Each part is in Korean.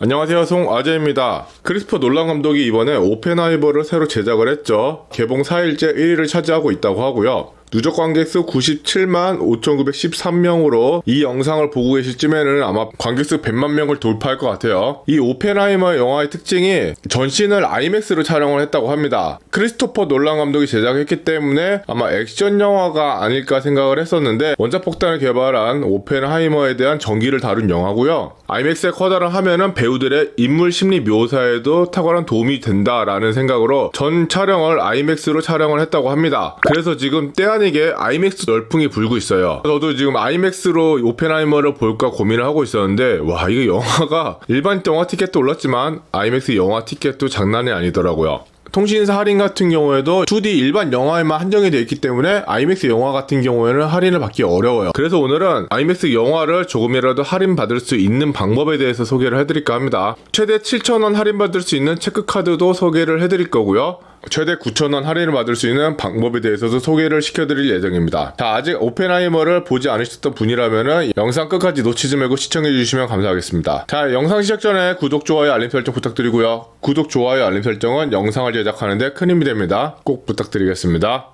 안녕하세요, 송아재입니다. 크리스토퍼 놀란 감독이 이번에 오펜하이머를 새로 제작을 했죠. 개봉 4일째 1위를 차지하고 있다고 하고요. 누적 관객수 97만 5,913명으로 이 영상을 보고 계실 쯤에는 아마 관객수 100만 명을 돌파할 것 같아요. 이 오펜하이머 영화의 특징이 전신을 아이맥스로 촬영을 했다고 합니다. 크리스토퍼 놀란 감독이 제작했기 때문에 아마 액션 영화가 아닐까 생각을 했었는데, 원자폭탄을 개발한 오펜하이머에 대한 전기를 다룬 영화고요. 아이맥스의 커다란 화면은 배우들의 인물 심리 묘사에도 탁월한 도움이 된다라는 생각으로 전 촬영을 아이맥스로 촬영을 했다고 합니다. 그래서 지금 때 아니게 아이맥스 열풍이 불고 있어요. 저도 지금 아이맥스로 오펜하이머를 볼까 고민을 하고 있었는데, 와, 이거 영화가 일반 영화 티켓도 올랐지만 아이맥스 영화 티켓도 장난이 아니더라고요. 통신사 할인 같은 경우에도 2D 일반 영화에만 한정이 되어 있기 때문에 아이맥스 영화 같은 경우에는 할인을 받기 어려워요. 그래서 오늘은 아이맥스 영화를 조금이라도 할인받을 수 있는 방법에 대해서 소개를 해드릴까 합니다. 최대 7,000원 할인받을 수 있는 체크카드도 소개를 해드릴 거고요. 최대 9,000원 할인을 받을 수 있는 방법에 대해서도 소개를 시켜드릴 예정입니다. 자, 아직 오펜하이머를 보지 않으셨던 분이라면 영상 끝까지 놓치지 말고 시청해주시면 감사하겠습니다. 자, 영상 시작 전에 구독, 좋아요, 알림 설정 부탁드리고요. 구독, 좋아요, 알림 설정은 영상을 제작하는데 큰 힘이 됩니다. 꼭 부탁드리겠습니다.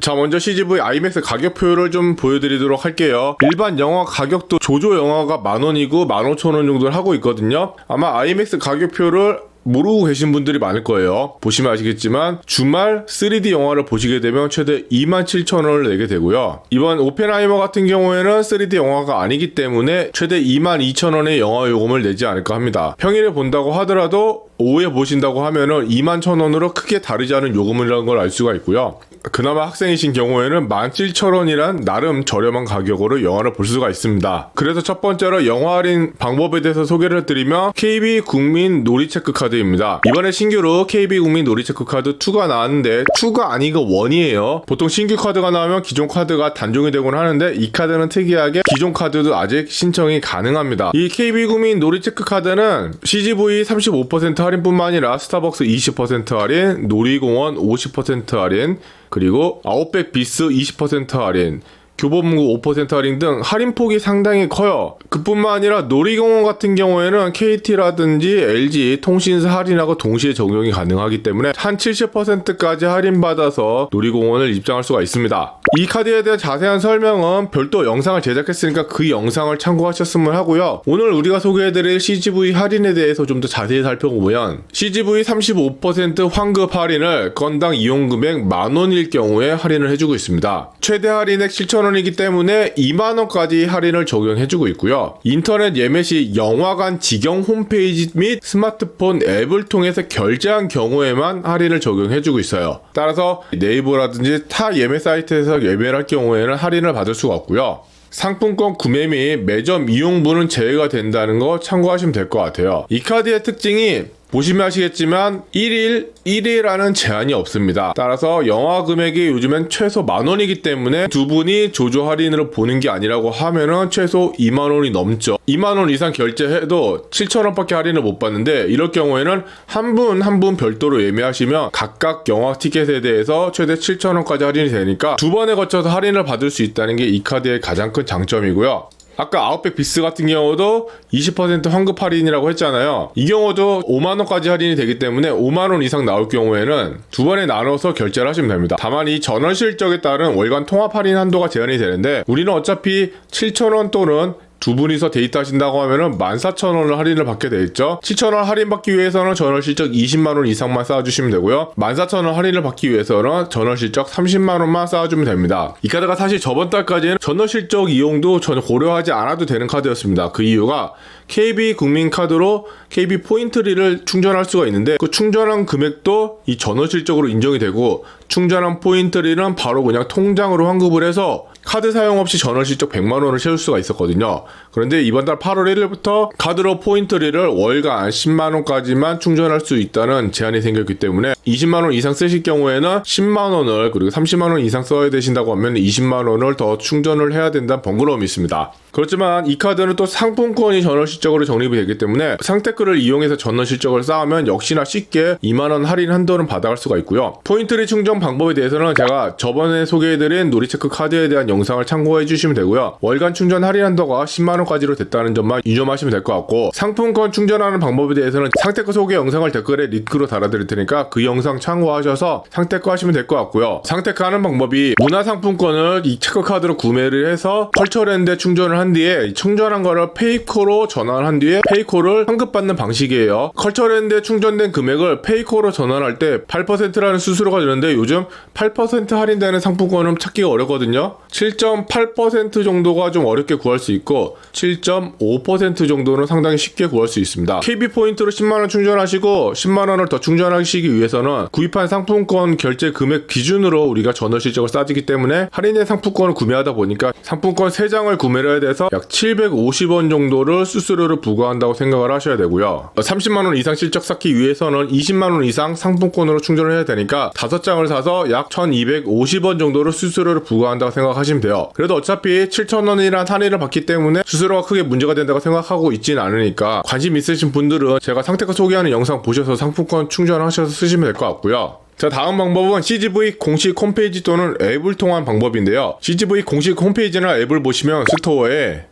자, 먼저 CGV 아이맥스 가격표를 좀 보여드리도록 할게요. 일반 영화 가격도 조조 영화가 10,000원이고 15,000원 정도를 하고 있거든요. 아마 아이맥스 가격표를 모르고 계신 분들이 많을 거예요. 보시면 아시겠지만 주말 3D 영화를 보시게 되면 최대 27,000원을 내게 되고요. 이번 오펜하이머 같은 경우에는 3D 영화가 아니기 때문에 최대 22,000원의 영화 요금을 내지 않을까 합니다. 평일에 본다고 하더라도 오후에 보신다고 하면은 21,000원으로 크게 다르지 않은 요금이라는 걸 알 수가 있고요. 그나마 학생이신 경우에는 17,000원이란 나름 저렴한 가격으로 영화를 볼 수가 있습니다. 그래서 첫 번째로 영화 할인 방법에 대해서 소개를 드리면 KB국민 놀이체크 카드입니다. 이번에 신규로 KB국민 놀이체크 카드 2가 나왔는데 2가 아니고 1이에요. 보통 신규 카드가 나오면 기존 카드가 단종이 되곤 하는데 이 카드는 특이하게 기존 카드도 아직 신청이 가능합니다. 이 KB국민 놀이체크 카드는 CGV 35% 할인뿐만 아니라 스타벅스 20% 할인, 놀이공원 50% 할인, 그리고 아웃백 비스 20% 할인, 교보문고 5% 할인 등 할인폭이 상당히 커요. 그뿐만 아니라 놀이공원 같은 경우에는 KT라든지 LG 통신사 할인하고 동시에 적용이 가능하기 때문에 한 70%까지 할인받아서 놀이공원을 입장할 수가 있습니다. 이 카드에 대한 자세한 설명은 별도 영상을 제작했으니까 그 영상을 참고하셨으면 하고요. 오늘 우리가 소개해드릴 CGV 할인에 대해서 좀 더 자세히 살펴보면 CGV 35% 환급 할인을 건당 이용금액 10,000원일 경우에 할인을 해주고 있습니다. 최대 할인액 7,000원이기 때문에 20,000원까지 할인을 적용해주고 있고요. 인터넷 예매 시 영화관 직영 홈페이지 및 스마트폰 앱을 통해서 결제한 경우에만 할인을 적용해주고 있어요. 따라서 네이버라든지 타 예매 사이트에서 예매를 할 경우에는 할인을 받을 수가 없고요. 상품권 구매 및 매점 이용분은 제외가 된다는 거 참고하시면 될 것 같아요. 이 카드의 특징이 보시면 아시겠지만 1일 1회라는 제한이 없습니다. 따라서 영화 금액이 요즘엔 최소 10,000원이기 때문에 두 분이 조조 할인으로 보는 게 아니라고 하면은 최소 20,000원이 넘죠. 20,000원 이상 결제해도 7,000원밖에 할인을 못 받는데, 이럴 경우에는 한 분 별도로 예매하시면 각각 영화 티켓에 대해서 최대 7,000원까지 할인이 되니까 두 번에 거쳐서 할인을 받을 수 있다는 게 이 카드의 가장 큰 장점이고요. 아까 아웃백 비스 같은 경우도 20% 환급 할인이라고 했잖아요. 이 경우도 50,000원까지 할인이 되기 때문에 50,000원 이상 나올 경우에는 두 번에 나눠서 결제를 하시면 됩니다. 다만 이 전원 실적에 따른 월간 통합 할인 한도가 제한이 되는데, 우리는 어차피 7,000원 또는 두 분이서 데이트 하신다고 하면은 14,000원을 할인을 받게 돼 있죠. 7,000원 할인받기 위해서는 전월 실적 20만원 이상만 쌓아주시면 되고요. 14,000원 할인을 받기 위해서는 전월 실적 30만원만 쌓아주면 됩니다. 이 카드가 사실 저번 달까지는 전월 실적 이용도 전혀 고려하지 않아도 되는 카드였습니다. 그 이유가 KB 국민 카드로 KB 포인트리를 충전할 수가 있는데, 그 충전한 금액도 이 전월 실적으로 인정이 되고, 충전한 포인트리는 바로 그냥 통장으로 환급을 해서 카드 사용 없이 전월 실적 100만원을 채울 수가 있었거든요. 그런데 이번 달 8월 1일부터 카드로 포인트리를 월간 10만원까지만 충전할 수 있다는 제한이 생겼기 때문에 20만원 이상 쓰실 경우에는 10만원을 그리고 30만원 이상 써야 되신다고 하면 20만원을 더 충전을 해야 된다는 번거로움이 있습니다. 그렇지만 이 카드는 또 상품권이 전월 실적으로 적립이 되기 때문에 상태크를 이용해서 전월 실적을 쌓으면 역시나 쉽게 2만원 할인 한도는 받아갈 수가 있고요. 포인트리 충전 방법에 대해서는 제가 저번에 소개해드린 놀이체크 카드에 대한 영상을 참고해 주시면 되고요. 월간 충전 할인 한도가 10만원까지로 됐다는 점만 유념하시면 될 것 같고, 상품권 충전하는 방법에 대해서는 상태크 소개 영상을 댓글에 링크로 달아드릴 테니까 그 영상 참고하셔서 상태크 하시면 될 것 같고요. 상태크 하는 방법이 문화상품권을 이 체크카드로 구매를 해서 컬처랜드에 충전을 한 뒤에 충전한 거를 페이코로 전환한 뒤에 페이코를 환급받는 방식이에요. 컬처랜드에 충전된 금액을 페이코로 전환할 때 8%라는 수수료가 드는데 요즘 8% 할인되는 상품권은 찾기가 어렵거든요. 7.8% 정도가 좀 어렵게 구할 수 있고 7.5% 정도는 상당히 쉽게 구할 수 있습니다. KB포인트로 10만원 충전하시고 10만원을 더 충전하시기 위해서는 구입한 상품권 결제 금액 기준으로 우리가 전월 실적을 따지기 때문에 할인된 상품권을 구매하다 보니까 상품권 3장을 구매를 해야 돼서 약 750원 정도를 수수료를 부과한다고 생각을 하셔야 되고요. 30만원 이상 실적 쌓기 위해서는 20만원 이상 상품권으로 충전을 해야 되니까 5장을 사서 약 1250원 정도를 수수료를 부과한다고 생각하시면 돼요. 그래도 어차피 7,000원이란 할인을 받기 때문에 수수료가 크게 문제가 된다고 생각하고 있진 않으니까 관심 있으신 분들은 제가 상태가 소개하는 영상 보셔서 상품권 충전하셔서 쓰시면 될 것 같고요. 자, 다음 방법은 CGV 공식 홈페이지 또는 앱을 통한 방법인데요. CGV 공식 홈페이지나 앱을 보시면 스토어에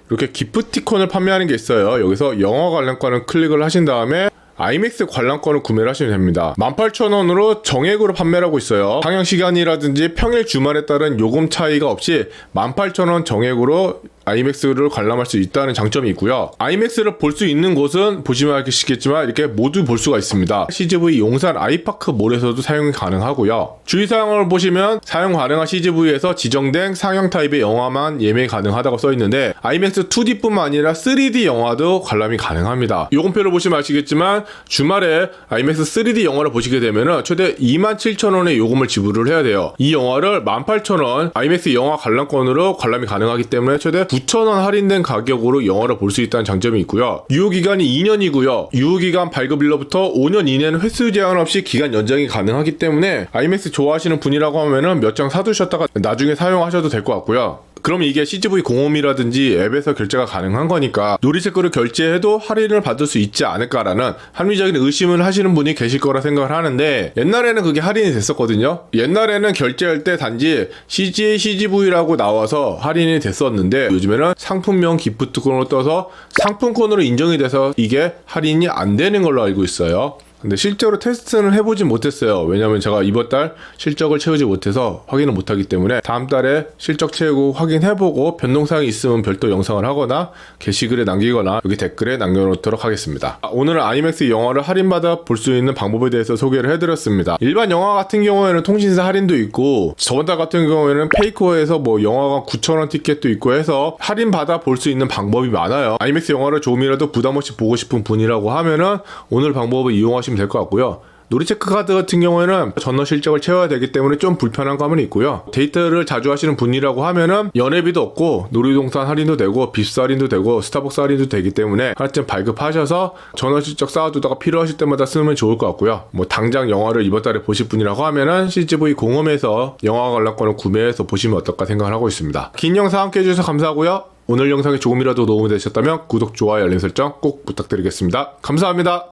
이렇게 기프티콘을 판매하는 게 있어요. 여기서 영화 관람권을 클릭을 하신 다음에 아이맥스 관람권을 구매를 하시면 됩니다. 18,000원으로 정액으로 판매를 하고 있어요. 상영 시간이라든지 평일 주말에 따른 요금 차이가 없이 18,000원 정액으로 아이맥스를 관람할 수 있다는 장점이 있고요. 아이맥스를 볼 수 있는 곳은 보시면 아시겠지만 이렇게 모두 볼 수가 있습니다. CGV 용산 아이파크 몰에서도 사용이 가능하고요. 주의사항을 보시면 사용 가능한 CGV에서 지정된 상영 타입의 영화만 예매 가능하다고 써있는데 아이맥스 2D뿐만 아니라 3D 영화도 관람이 가능합니다. 요금표를 보시면 아시겠지만 주말에 아이맥스 3D 영화를 보시게 되면 최대 27,000원의 요금을 지불을 해야 돼요. 이 영화를 18,000원 아이맥스 영화 관람권으로 관람이 가능하기 때문에 최대 9,000원 할인된 가격으로 영화를 볼 수 있다는 장점이 있고요. 유효기간이 2년이고요. 유효기간 발급일로부터 5년 이내는 횟수 제한 없이 기간 연장이 가능하기 때문에 아이맥스 좋아하시는 분이라고 하면은 몇 장 사두셨다가 나중에 사용하셔도 될 것 같고요. 그럼 이게 CGV 공홈이라든지 앱에서 결제가 가능한 거니까 놀이체크를 결제해도 할인을 받을 수 있지 않을까라는 합리적인 의심을 하시는 분이 계실 거라 생각을 하는데, 옛날에는 그게 할인이 됐었거든요. 옛날에는 결제할 때 단지 CGA CGV라고 나와서 할인이 됐었는데 요즘에는 상품명 기프트콘으로 떠서 상품권으로 인정이 돼서 이게 할인이 안 되는 걸로 알고 있어요. 근데 실제로 테스트는 해보진 못했어요. 왜냐면 제가 이번 달 실적을 채우지 못해서 확인을 못하기 때문에 다음 달에 실적 채우고 확인해보고 변동사항이 있으면 별도 영상을 하거나 게시글에 남기거나 여기 댓글에 남겨놓도록 하겠습니다. 오늘은 아이맥스 영화를 할인받아 볼 수 있는 방법에 대해서 소개를 해드렸습니다. 일반 영화 같은 경우에는 통신사 할인도 있고 저번 달 같은 경우에는 페이코에서 뭐 영화관 9,000원 티켓도 있고 해서 할인받아 볼 수 있는 방법이 많아요. 아이맥스 영화를 조금이라도 부담없이 보고 싶은 분이라고 하면은 오늘 방법을 이용하시면 될 것 같고요. 놀이체크 카드 같은 경우에는 전월 실적을 채워야 되기 때문에 좀 불편한 감은 있고요. 데이트를 자주 하시는 분이라고 하면은 연회비도 없고 놀이동산 할인도 되고 빕스 할인도 되고 스타벅스 할인도 되기 때문에 하나쯤 발급하셔서 전월 실적 쌓아두다가 필요하실 때마다 쓰면 좋을 것 같고요. 뭐 당장 영화를 이번 달에 보실 분이라고 하면은 CGV 공홈에서 영화 관람권을 구매해서 보시면 어떨까 생각을 하고 있습니다. 긴 영상 함께 해주셔서 감사하고요. 오늘 영상이 조금이라도 도움이 되셨다면 구독, 좋아요, 알림 설정 꼭 부탁드리겠습니다. 감사합니다.